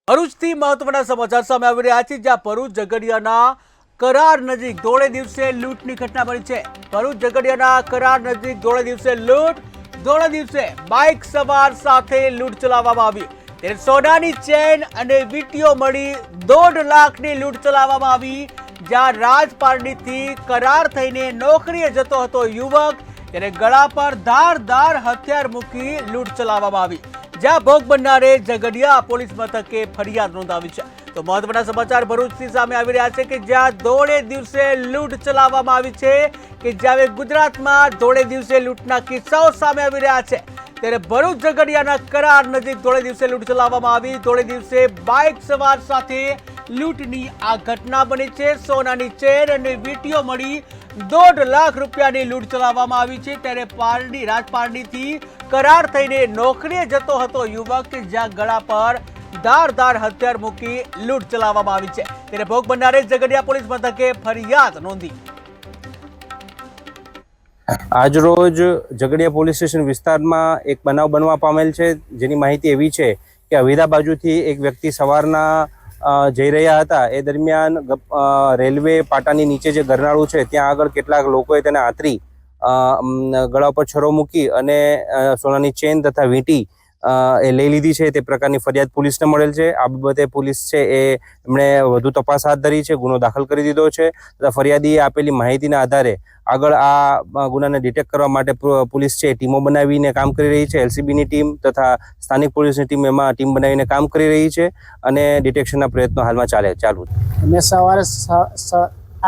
ભરૂચથી મહત્વના સમાચાર સામે આવી રહ્યા છે, જ્યાં ભરૂચ ઝઘડિયાના કરાર નજીક ધોળે દિવસે લૂંટની ઘટના બની છે। ભરૂચ ઝઘડિયાના કરાર નજીક ધોળે દિવસે લૂંટ, ધોળે દિવસે બાઇક સવાર સાથે લૂંટ ચલાવવામાં આવી। ત્યારે સોનાની ચેન અને વીંટીઓ મળી 1.5 લાખની લૂંટ ચલાવવામાં આવી। જ્યાં રાજપારડીથી કરાર થઈને નોકરીએ જતો હતો યુવક, ત્યારે ગળા પર ધારદાર હથિયાર મૂકી લૂંટ ચલાવવામાં આવી। જ્યાં ભોગ બનનારે ઝઘડિયા પોલીસ મથકે ફરિયાદ નોંધાવી છે। તો મહત્વના સમાચાર ભરૂચથી સામે આવી રહ્યા છે કે જ્યાં ધોળે દિવસે લૂંટ ચલાવવામાં આવી છે, કે જ્યાં ગુજરાતમાં ધોળે દિવસે લૂંટના કિસ્સાઓ સામે આવી રહ્યા છે, ત્યારે ભરૂચ ઝઘડિયાના કરાર નજીક ધોળે દિવસે લૂંટ ચલાવવામાં આવી। ધોળે દિવસે બાઇક સવાર સાથે લૂંટની આ ઘટના બની છે। સોનાની ચેન અને વીંટીઓ મળી 1.5 લાખ રૂપિયાની લૂંટ ચલાવવામાં આવી છે। ત્યારે રાજપારડીથી કરાર થઈને નોકરીએ જતો હતો યુવક, કે જ્યાં ગળા પર ધારદાર હથિયાર મૂકી લૂંટ ચલાવવામાં આવી છે। ત્યારે ભોગ બનનારે ઝઘડિયા પોલીસ મથકે ફરિયાદ નોંધી। આજરોજ ઝઘડિયા પોલીસ સ્ટેશન વિસ્તારમાં એક બનાવ બનવા પામેલ છે, જેની માહિતી એવી છે કે અવિધા બાજુથી એક વ્યક્તિ સવારના જઈ રહ્યા હતા। એ દરમિયાન રેલવે પાટાની નીચે જે ગરનાળું છે ત્યાં આગળ કેટલાક લોકોએ તેને આંતરી ગળા પર છરો મૂકી અને સોનાની ચેન તથા વીંટી એ લઈ લીધી છે, તે પ્રકારની ફરિયાદ પોલીસને મળેલ છે। આ બાબતે પોલીસ છે એમણે વધુ તપાસ હાથ ધરી છે, ગુનો દાખલ કરી દીધો છે તથા ફરિયાદીએ આપેલી માહિતીના આધારે આગળ આ ગુનાને ડિટેક્ટ કરવા માટે પોલીસ છે ટીમો બનાવીને કામ કરી રહી છે। એલસીબીની ટીમ તથા સ્થાનિક પોલીસની ટીમ એમાં ટીમ બનાવીને કામ કરી રહી છે અને ડિટેક્શનના પ્રયત્નો હાલમાં ચાલુ છે। મેં સવારે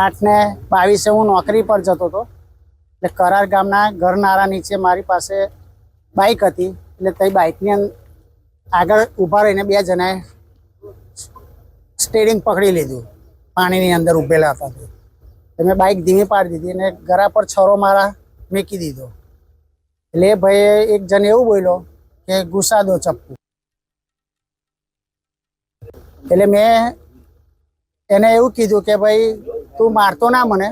8:22 હું નોકરી પર જતો હતો, એટલે કરાર ગામના ઘરનારા નીચે મારી પાસે બાઇક હતી, એટલે તે બાઇકની આગળ ઊભા રહીને 2 જણાએ સ્ટીયરિંગ પકડી લીધું, પાણીની અંદર ઊભેલા હતા તે મેં બાઇક ધીમી પાડી દીધી અને ગળા પર છરો મારા મૂકી દીધો। એટલે એ ભાઈએ એક જણ એવું બોલ્યો કે ઘુસા દો ચપ્પુ, એટલે મેં એને એવું કીધું કે ભાઈ તું મારતો ના, મને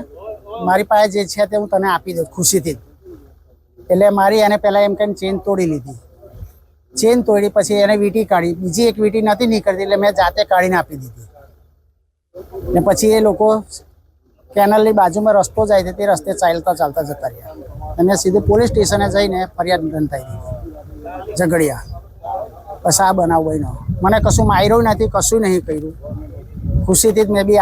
મારી પાસે જે છે તે હું તને આપી દઉં ખુશીથી। એટલે મારી એને પહેલાં એમ કહીને ચેન તોડી લીધી, ચેન તોડી પછી એને વીંટી કાઢી, બીજી એક વીંટી નથી નીકળતી એટલે મેં જાતે કાઢીને આપી દીધી। ને પછી એ લોકો કેનલની બાજુમાં રસ્તો જાય છે તે રસ્તે ચાલતા જતા રહ્યા અને સીધું પોલીસ સ્ટેશને જઈને ફરિયાદ નોંધાવી દીધી ઝઘડિયા। બસ આ બનાવ બન્યો, મને કશું માર્યું નથી, કશું નહીં કર્યું, ખુશીથી જ મેં બી